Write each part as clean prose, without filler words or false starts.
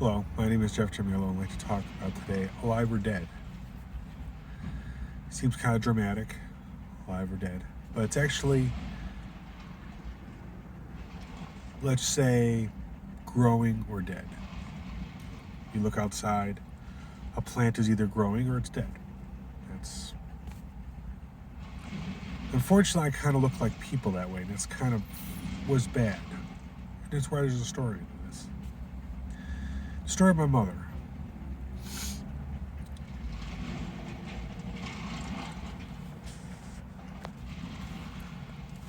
Hello, my name is Jeff Tremiolo. I'd like to talk about today, alive or dead. Seems kind of dramatic, alive or dead, but it's actually, let's say, growing or dead. You look outside, a plant is either growing or it's dead. That's unfortunately, I kind of look like people that way, and it's kind of was bad. And that's why there's a story to this. Story of my mother.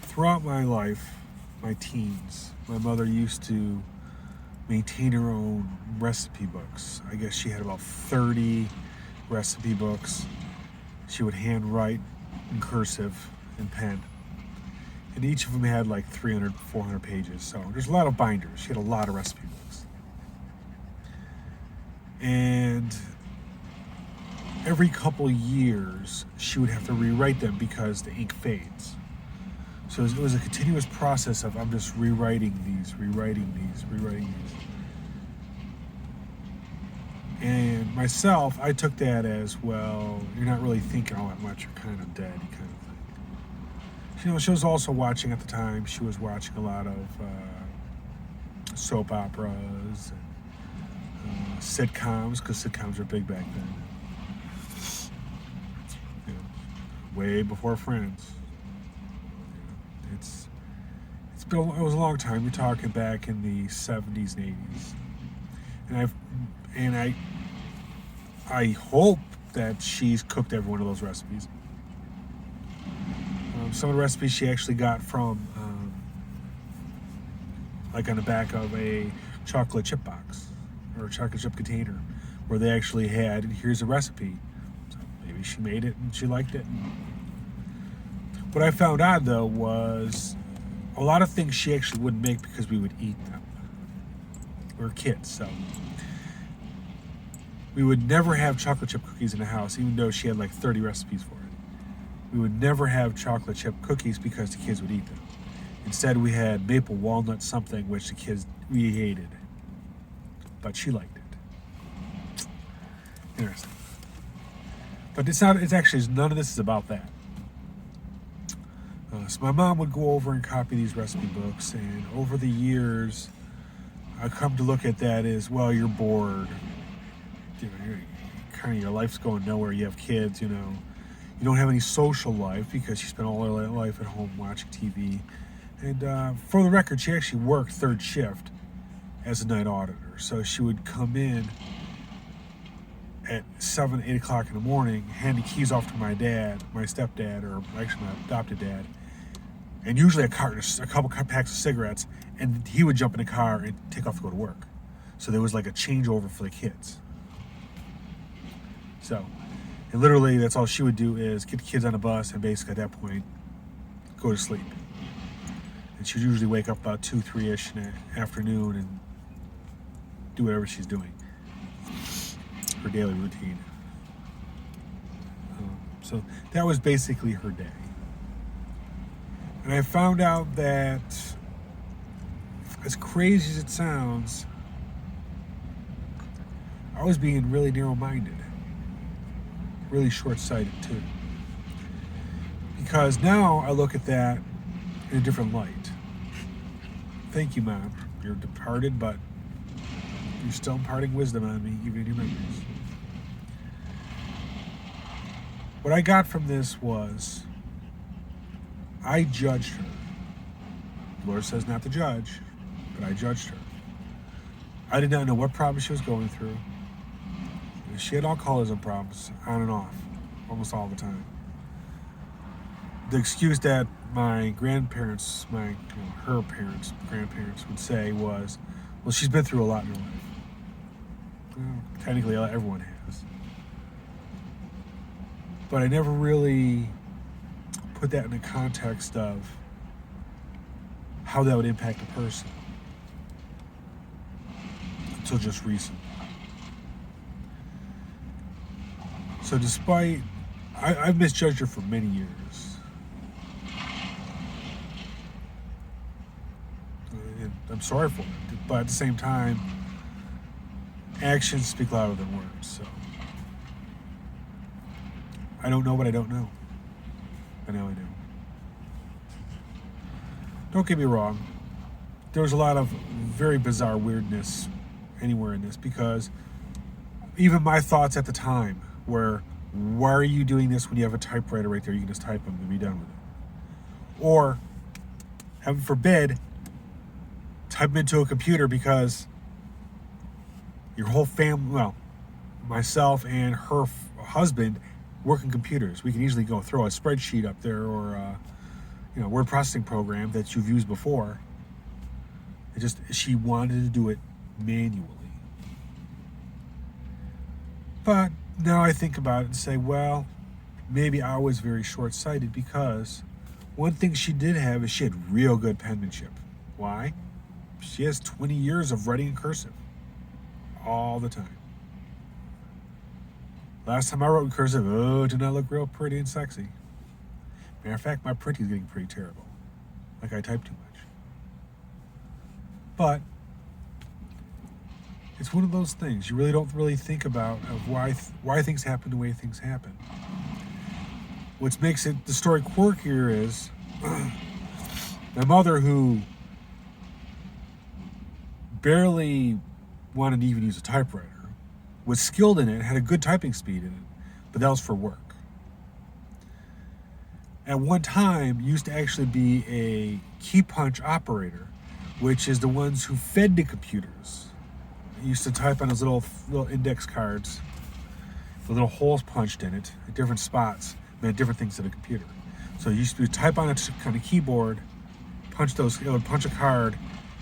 Throughout my life, my teens, my mother used to maintain her own recipe books. I guess she had about 30 recipe books. She would handwrite in cursive and pen. And each of them had like 300, 400 pages. So there's a lot of binders. She had a lot of recipe books. And every couple years, she would have to rewrite them because the ink fades. So it was a continuous process of I'm just rewriting these. And myself, I took that as, well, you're not really thinking all that much. You're kind of dead, kind of thing. You know, she was also watching at the time. She was watching a lot of soap operas and sitcoms, because sitcoms were big back then. You know, way before Friends. It was a long time. We're talking back in the 70s and 80s, and I hope that she's cooked every one of those recipes. Some of the recipes she actually got from, like on the back of a chocolate chip box or a chocolate chip container, where they actually had, here's a recipe. So maybe she made it and she liked it. What I found out though was a lot of things she actually wouldn't make because we would eat them. We were kids, so we would never have chocolate chip cookies in the house, even though she had like 30 recipes for it. We would never have chocolate chip cookies because the kids would eat them. Instead, we had maple walnut something, which the kids, we hated. But she liked it. Interesting. But it's actually, none of this is about that. So my mom would go over and copy these recipe books, and over the years, I come to look at that as, well, you're bored. You know, your life's going nowhere. You have kids, you know. You don't have any social life because you spent all her life at home watching TV. And for the record, she actually worked third shift as a night auditor. So she would come in at 7, 8 o'clock in the morning, hand the keys off to my dad, my stepdad, or actually my adopted dad, and usually a couple packs of cigarettes, and he would jump in the car and take off to go to work. So there was like a changeover for the kids. So, and literally that's all she would do is get the kids on a bus and basically at that point, go to sleep. And she'd usually wake up about 2, 3-ish in the afternoon and do whatever she's doing. Her daily routine. So that was basically her day. And I found out that, as crazy as it sounds, I was being really narrow-minded. Really short-sighted, too. Because now I look at that in a different light. Thank you, Mom. You're departed, but you're still imparting wisdom on me, even in your memories. What I got from this was, I judged her. The Lord says not to judge, but I judged her. I did not know what problems she was going through. She had alcoholism problems, on and off, almost all the time. The excuse that my grandparents, her parents, grandparents would say was, well, she's been through a lot in her life. Well, technically, everyone has. But I never really put that in the context of how that would impact a person until just recently. So despite, I've misjudged her for many years. And I'm sorry for it, but at the same time, actions speak louder than words. So I don't know what I don't know, but now I do. Don't get me wrong. There was a lot of very bizarre weirdness anywhere in this, because even my thoughts at the time were, why are you doing this when you have a typewriter right there? You can just type them and be done with it. Or, heaven forbid, type them into a computer because your whole family, well, myself and her husband work in computers. We can easily go throw a spreadsheet up there, or word processing program that you've used before. She wanted to do it manually. But now I think about it and say, well, maybe I was very short-sighted, because one thing she did have is she had real good penmanship. Why? She has 20 years of writing in cursive all the time. Last time I wrote in cursive, it did not look real pretty and sexy. Matter of fact, my printing is getting pretty terrible. Like I type too much. But it's one of those things you really don't really think about, of why things happen the way things happen. What makes the story quirkier is my mother, who barely wanted to even use a typewriter, was skilled in it, had a good typing speed in it, but that was for work. At one time, used to actually be a key punch operator, which is the ones who fed the computers. Used to type on those little index cards with little holes punched in it at different spots, meant different things to the computer. So you used to type on a kind of keyboard, punch those, it would punch a card,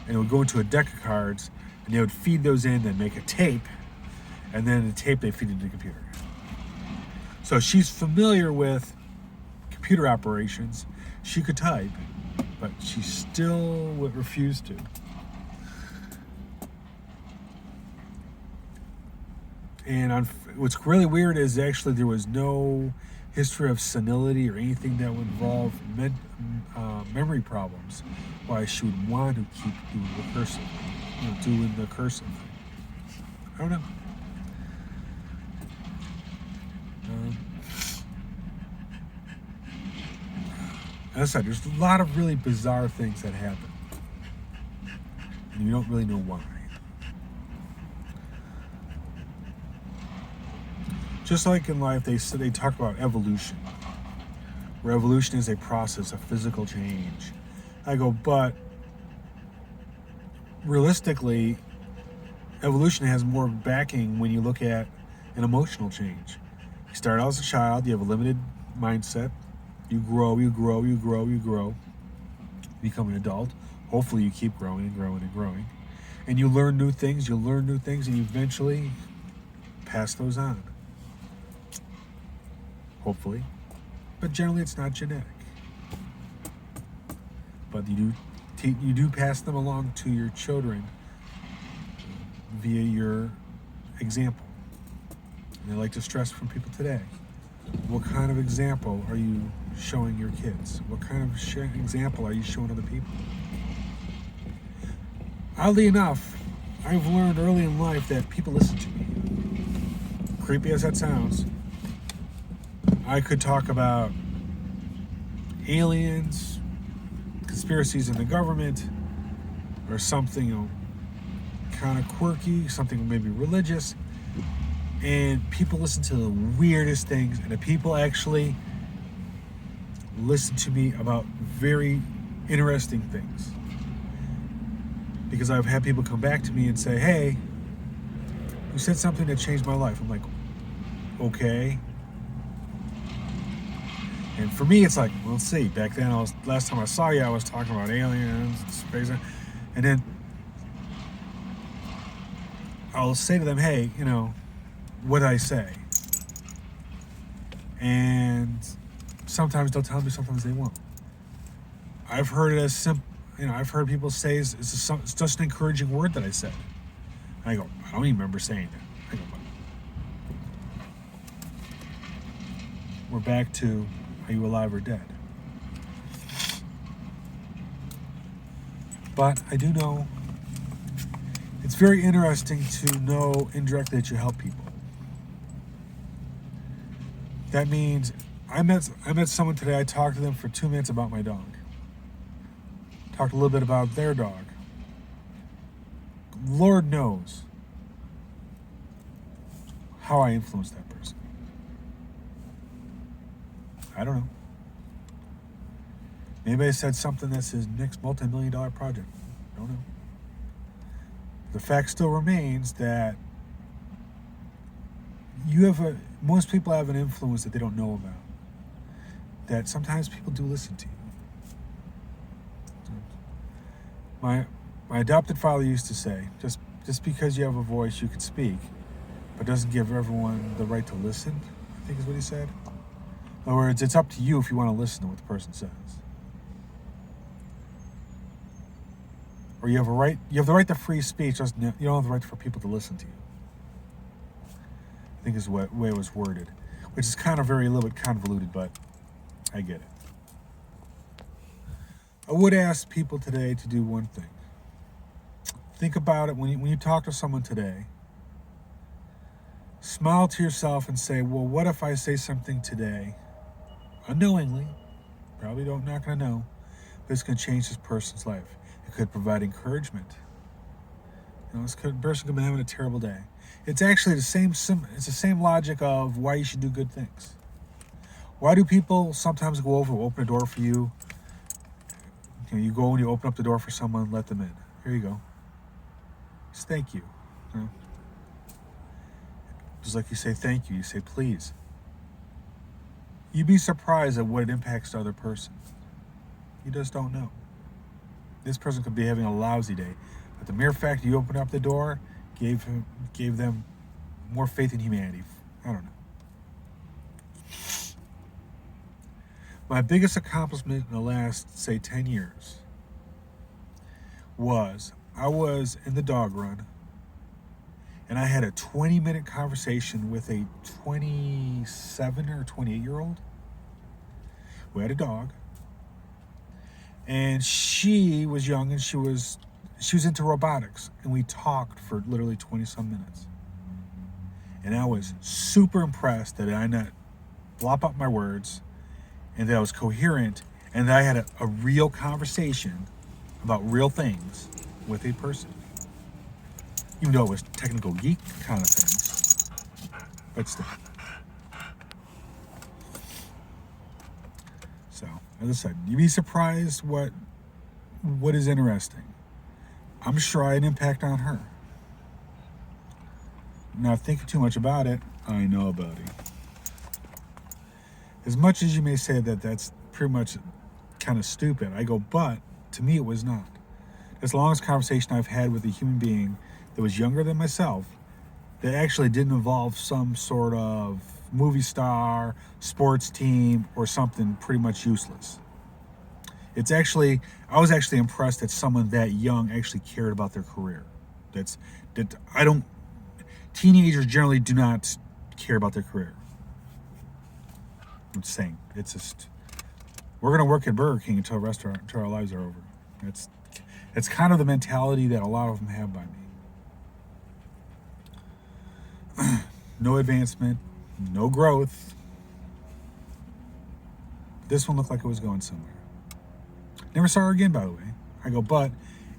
and it would go into a deck of cards, and they would feed those in, then make a tape, and then the tape they feed into the computer. So she's familiar with computer operations. She could type, but she still would refuse to. And what's really weird is actually there was no history of senility or anything that would involve memory problems, why she would want to keep doing the cursive. I don't know. As I said, there's a lot of really bizarre things that happen, and you don't really know why. Just like in life, they talk about evolution, where evolution is a process of physical change. I go, but realistically, evolution has more backing when you look at an emotional change. You start out as a child, you have a limited mindset, you grow, you become an adult. Hopefully you keep growing and growing and growing. And you learn new things, and you eventually pass those on. Hopefully. But generally it's not genetic. But you do pass them along to your children via your example. And I like to stress from people today, what kind of example are you showing your kids? What kind of example are you showing other people? Oddly enough, I've learned early in life that people listen to me. Creepy as that sounds, I could talk about aliens, conspiracies in the government, or something kind of quirky, something maybe religious, and people listen to the weirdest things, and the people actually listen to me about very interesting things. Because I've had people come back to me and say, hey, you said something that changed my life. I'm like, okay. And for me, it's like, well, let's see. Back then, last time I saw you, I was talking about aliens, space, and then I'll say to them, hey, what did I say? And sometimes they'll tell me, sometimes they won't. I've heard it as simple. I've heard people say it's just an encouraging word that I said. And I go, I don't even remember saying that. I go, we're back to, are you alive or dead? But I do know It's very interesting to know indirectly that you help people. That means I met someone today. I talked to them for 2 minutes about my dog. Talked a little bit about their dog. Lord knows how I influenced that person. I don't know. Maybe I said something that's his next multi-million-dollar project. I don't know. The fact still remains that most people have an influence that they don't know about. That sometimes people do listen to you. My adopted father used to say, just because you have a voice, you can speak, but doesn't give everyone the right to listen, I think is what he said. In other words, it's up to you if you want to listen to what the person says. Or you have the right to free speech, you don't have the right for people to listen to you. I think is the way it was worded, which is kind of a little bit convoluted, but I get it. I would ask people today to do one thing. Think about it when you talk to someone today. Smile to yourself and say, well, what if I say something today, unknowingly, probably not going to know, but it's going to change this person's life. It could provide encouragement. This person could be having a terrible day. It's actually the same logic of why you should do good things. Why do people sometimes go over, open a door for you? You go and you open up the door for someone, let them in. Here you go. Just thank you. Just like you say thank you, you say please. You'd be surprised at what it impacts the other person. You just don't know. This person could be having a lousy day, but the mere fact you opened up the door gave them more faith in humanity. I don't know. My biggest accomplishment in the last, say, 10 years was I was in the dog run and I had a 20-minute conversation with a 27 or 28-year-old who had a dog. And she was young and she was into robotics. And we talked for literally 20-some minutes. And I was super impressed that I not blop out my words and that I was coherent and that I had a real conversation about real things with a person. Even though it was technical geek kind of things. But still. So, as I said, you'd be surprised what is interesting. I'm sure I had an impact on her. Not thinking too much about it, I know about it. As much as you may say that that's pretty much kind of stupid, I go, but to me it was not. As long as conversation I've had with a human being that was younger than myself, that actually didn't involve some sort of movie star, sports team, or something pretty much useless. I was actually impressed that someone that young actually cared about their career. Teenagers generally do not care about their career. I'm just saying, it's just, we're going to work at Burger King until our lives are over. It's kind of the mentality that a lot of them have by me. No advancement, no growth. This one looked like it was going somewhere. Never saw her again, by the way. I go, but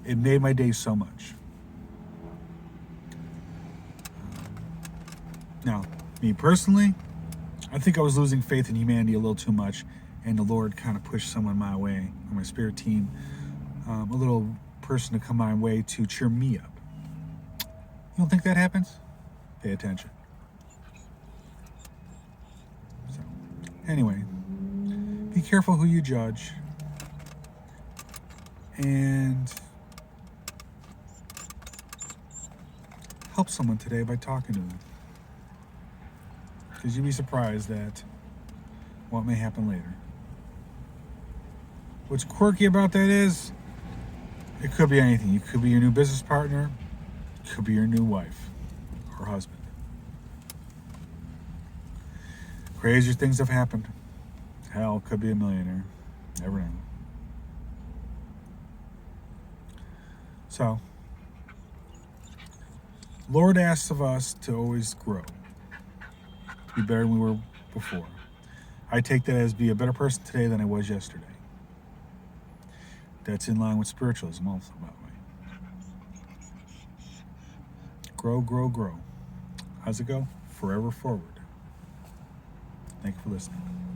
it made my day so much. Now, me personally, I think I was losing faith in humanity a little too much, and the Lord kind of pushed someone my way, or my spirit team, a little person to come my way to cheer me up. You don't think that happens? Pay attention. So, anyway, be careful who you judge, and help someone today by talking to them. Because you'd be surprised at what may happen later. What's quirky about that is, it could be anything. It could be your new business partner. It could be your new wife or husband. Crazier things have happened. Hell, could be a millionaire. Never know. So, Lord asks of us to always grow, to be better than we were before. I take that as be a better person today than I was yesterday. That's in line with spiritualism also, by the way. Grow, grow, grow. How's it go? Forever forward. Thank you for listening.